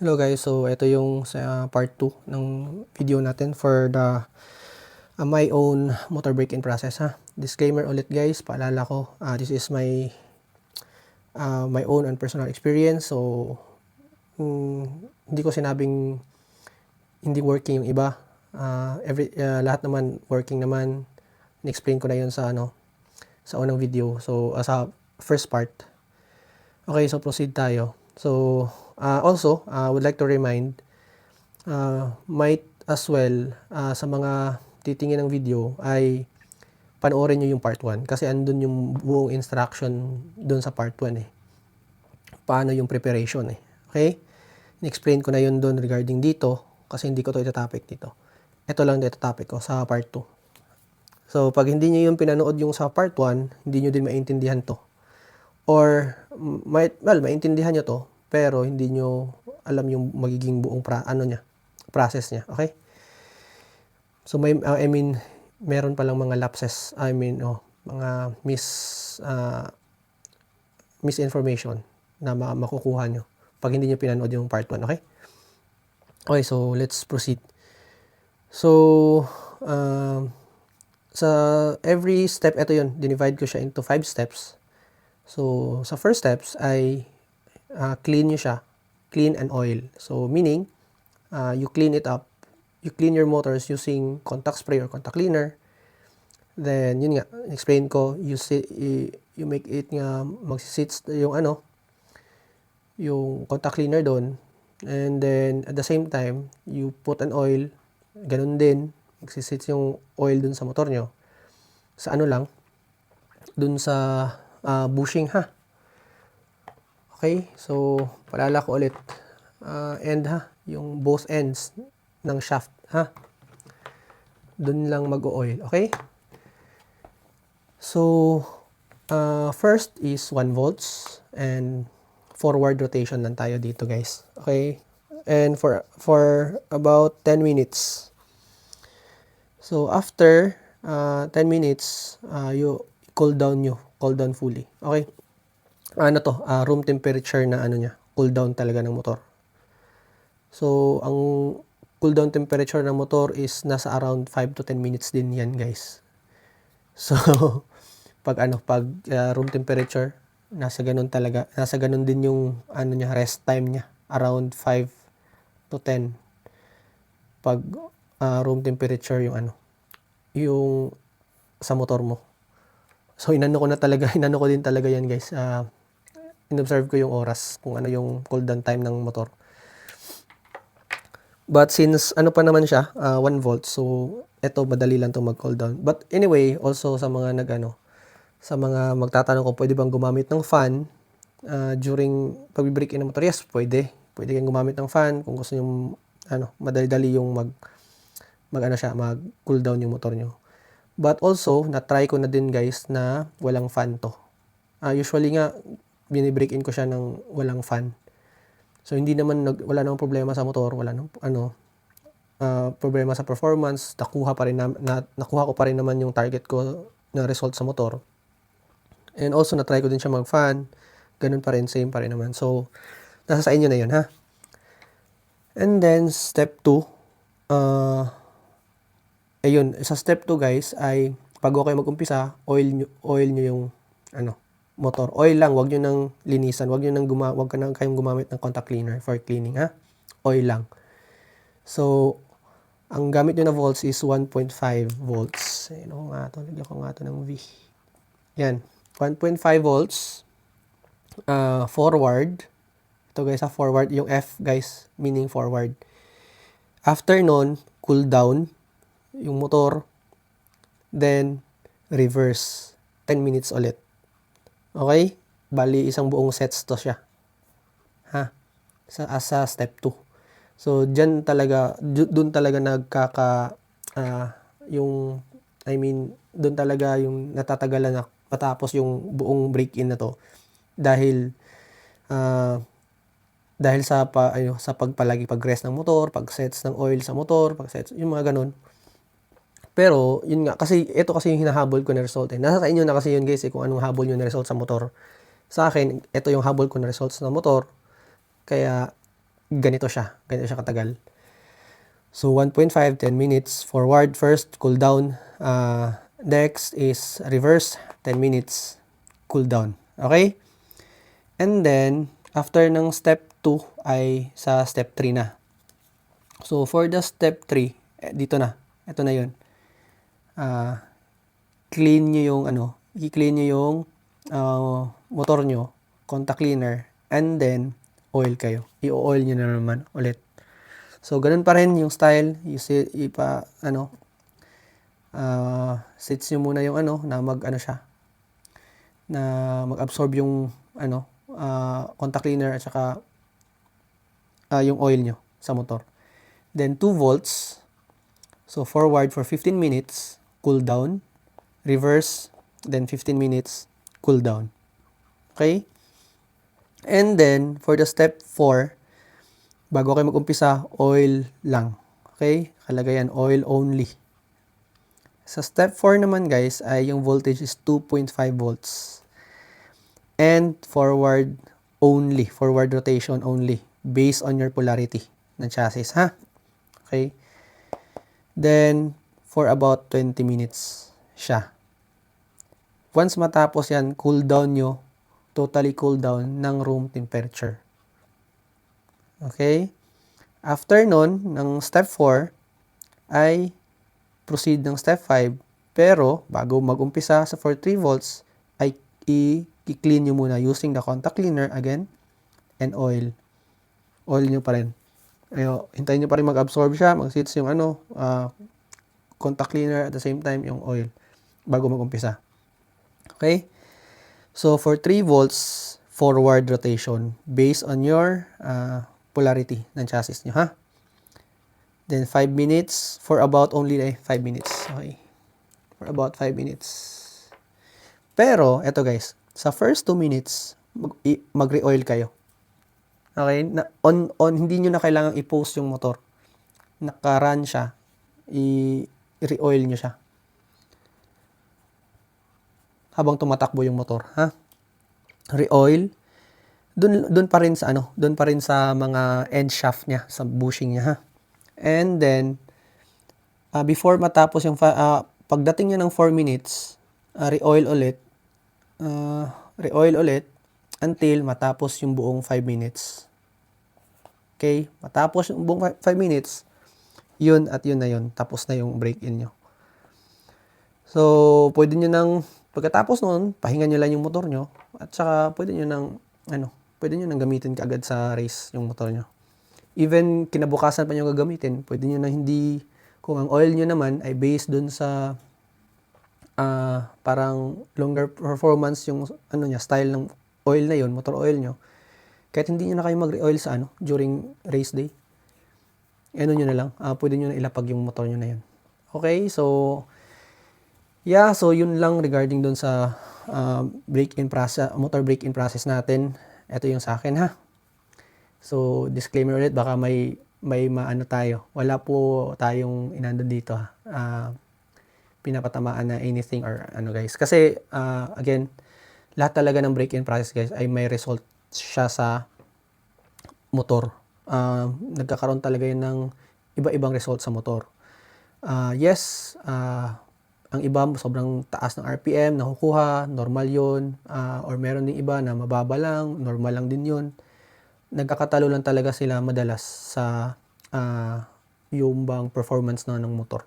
Hello guys, so ito yung sa part 2 ng video natin for the my own motor break-in process ha. Disclaimer ulit guys, paalala ko, this is my own and personal experience. So hindi ko sinabing hindi working yung iba. Lahat naman working naman. Ni-explain ko na yun sa sa unang video. So sa first part. Okay, so proceed tayo. So also, would like to remind, might as well, sa mga titingin ng video ay panoorin nyo yung part 1 kasi andun yung buong instruction dun sa part 1 eh. Paano yung preparation eh. Okay? Ni-explain ko na yun dun regarding dito kasi hindi ko to itotopic dito. Ito lang dito topic ko sa part 2. So pag hindi nyo yung pinanood yung sa part 1, hindi nyo din maintindihan to. Or maintindihan nyo to pero hindi nyo alam yung magiging buong process niya. Okay? So meron palang mga lapses, mga misinformation na makukuha nyo pag hindi nyo pinanood yung part 1, okay? Okay, so let's proceed. So, sa every step, ito yun, dinivide ko siya into 5 steps. So, sa first steps ay clean nyo siya, clean and oil. So, meaning, you clean it up, you clean your motors using contact spray or contact cleaner. Then, yun nga, explain ko, you make it nga, magsisits yung contact cleaner doon. And then, at the same time, you put an oil, ganun din, magsisits yung oil dun sa motor nyo. Sa dun sa bushing ha. Okay, so, paalala ko ulit, end ha, yung both ends ng shaft ha. Dun lang mag-oil, okay? So, first is 1 volts and forward rotation lang tayo dito guys. Okay? And for about 10 minutes. So, after 10 minutes, you cool down fully. Okay? Room temperature na cool down talaga ng motor. So, ang cool down temperature ng motor is nasa around 5 to 10 minutes din yan guys. So, pag room temperature, nasa ganun din yung rest time niya, around 5 to 10 pag room temperature yung yung sa motor mo. So inano ko din talaga yan guys. In-observe ko yung oras kung ano yung cool down time ng motor. But since pa naman siya, 1 volt, so eto madali lang to mag-cool down. But anyway, also sa mga sa mga magtatanong kung pwede bang gumamit ng fan during pag-break-in ng motor. Yes, pwede. Pwede kayong gumamit ng fan kung gusto niyo madali-dali yung mag-cool down yung motor nyo. But also, na-try ko na din guys na walang fan to. Usually nga, bini-break-in ko siya ng walang fan. So, wala namang problema sa motor, wala nang problema sa performance, nakuha ko pa rin naman yung target ko na result sa motor. And also, na-try ko din siya mag-fan. Ganun pa rin, same pa rin naman. So, nasa sa inyo na yun, ha? And then, step 2. Sa step 2, guys, ay pag okay mag-umpisa, oil nyo yung motor. Oil lang, wag nyo nang linisan. Wag ka nang kayong gumamit ng contact cleaner for cleaning, ha? Oil lang. So, ang gamit nyo na volts is 1.5 volts. Lagyan ko nga to ng V. Yan. 1.5 volts forward. Ito guys, forward. Yung F guys, meaning forward. After nun, cool down yung motor. Then, reverse. 10 minutes ulit. Okay? Bali, isang buong sets to siya. Ha? Sa step 2. So, dun talaga dun talaga yung natatagalan na matapos yung buong break-in na to dahil sa pagpalagi pag-rest ng motor, pag-sets ng oil sa motor, pag-sets yung mga ganun. Pero yun nga kasi ito kasi yung hinahabol ko na result. Nasa sa inyo na kasi yun guys kung anong habol niyo na result sa motor. Sa akin, ito yung habol ko na results sa motor. Kaya ganito siya katagal. So 1.5, 10 minutes forward first, cool down. Next is reverse, 10 minutes, cool down. Okay? And then, after ng step 2 ay sa step 3 na. So, for the step 3, dito na. Ito na yun. Clean nyo yung i-clean nyo yung motor nyo, contact cleaner, and then, oil kayo. I-oil nyo na naman ulit. So, ganun pa rin yung style. Sets nyo muna yung na mag-absorb yung contact cleaner at saka yung oil nyo sa motor. Then 2 volts. So forward for 15 minutes, cool down. Reverse, then 15 minutes, cool down. Okay? And then for the step 4, bago kayo mag-umpisa, oil lang. Okay? Kalagayan, oil only. Sa step 4 naman guys, ay yung voltage is 2.5 volts. And forward only, forward rotation only, based on your polarity ng chassis, ha? Okay? Then, for about 20 minutes siya. Once matapos yan, cool down nyo, totally cool down ng room temperature. Okay? After nun, ng step 4, ay proceed ng step 5, pero bago mag-umpisa sa 3 volts, ay i-clean nyo muna using the contact cleaner again, and oil. Oil nyo pa rin. Hintayin nyo pa rin mag-absorb siya, mag-sits yung contact cleaner at the same time yung oil bago mag-umpisa. Okay? So, for 3 volts, forward rotation based on your polarity ng chassis nyo, ha? Then 5 minutes for about only 5 minutes. Okay. For about 5 minutes. Pero, eto guys, sa first 2 minutes, mag-re-oil kayo. Okay? Hindi nyo na kailangang i-post yung motor. Naka-run siya. I-re-oil nyo siya. Habang tumatakbo yung motor, ha? Re-oil. Doon pa rin sa mga end shaft niya, sa bushing niya, ha? And then, before matapos yung, pagdating niya ng 4 minutes, re-oil ulit until matapos yung buong 5 minutes. Okay? Matapos yung buong 5 minutes, yun na yun. Tapos na yung break-in nyo. So, pwede nyo nang, pagkatapos nun, pahinga nyo lang yung motor nyo, at saka pwede nyo nang gamitin kaagad sa race yung motor nyo. Even kinabukasan pa nyo gagamitin, pwede nyo na hindi, kung ang oil nyo naman ay based dun sa parang longer performance yung style ng oil na yun, motor oil nyo, kahit hindi nyo na kayo mag-re-oil sa during race day, nyo na lang, pwede nyo na ilapag yung motor nyo na yun. Okay, so yeah, so yun lang regarding dun sa break-in process, motor break-in process natin. Ito yung sa akin, ha. So, disclaimer ulit, baka may maano tayo. Wala po tayong inando dito, ha. Pinapatamaan na anything or guys. Kasi, again, lahat talaga ng break-in process, guys, ay may result siya sa motor. Nagkakaroon talaga yun ng iba-ibang result sa motor. Yes, ang iba sobrang taas ng RPM nakukuha, normal yun. Or meron din iba na mababa lang, normal lang din yun. Nagkakatalo lang talaga sila madalas sa yung bang performance ng motor.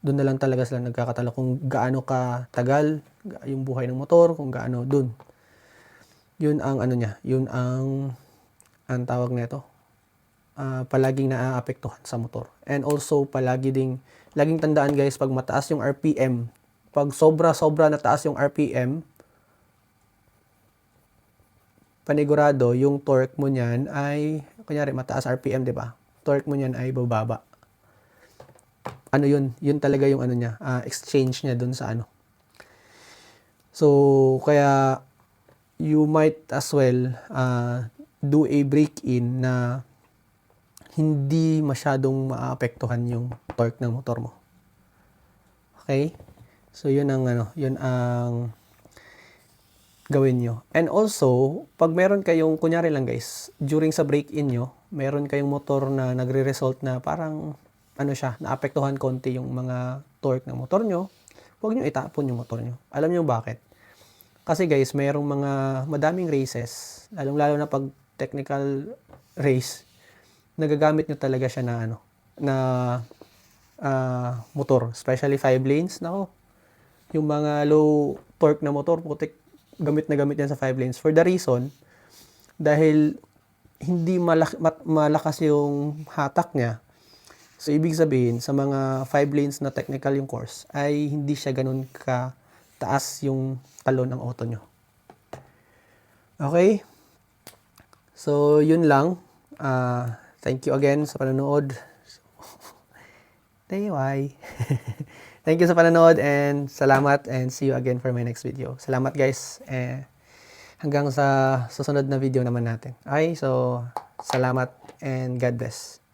Doon na lang talaga sila nagkakatalo kung gaano ka tagal yung buhay ng motor, kung gaano doon. Yun ang niya, yun ang tawag nito. Palaging naaapektuhan sa motor. And also laging tandaan guys, pag mataas yung RPM, pag sobra na taas yung RPM, panigurado, yung torque mo niyan ay, kunyari, mataas RPM, di ba? Torque mo niyan ay bababa. Yun talaga yung niya, exchange niya dun sa So, kaya, you might as well do a break-in na hindi masyadong maapektuhan yung torque ng motor mo. Okay? So, yun ang gawin nyo. And also, pag meron kayong, kunyari lang guys, during sa break-in nyo, meron kayong motor na nagre-result na parang, ano siya, naapektuhan konti yung mga torque ng motor nyo, huwag nyo itapon yung motor nyo. Alam nyo bakit? Kasi guys, mayroong mga madaming races, lalong-lalo na pag technical race, nagagamit nyo talaga siya na ano, na motor, especially 5 lanes. Nako, yung mga low torque na motor, putik, gamit na gamit yan sa 5 lanes. For the reason, dahil hindi malakas yung hatak niya. So, ibig sabihin, sa mga 5 lanes na technical yung course, ay hindi siya ganun ka-taas yung talon ng auto nyo. Okay? So, yun lang. Thank you again sa panonood. Bye. Thank you sa panonood and salamat and see you again for my next video. Salamat guys. Hanggang sa susunod na video naman natin. Okay, so salamat and God bless.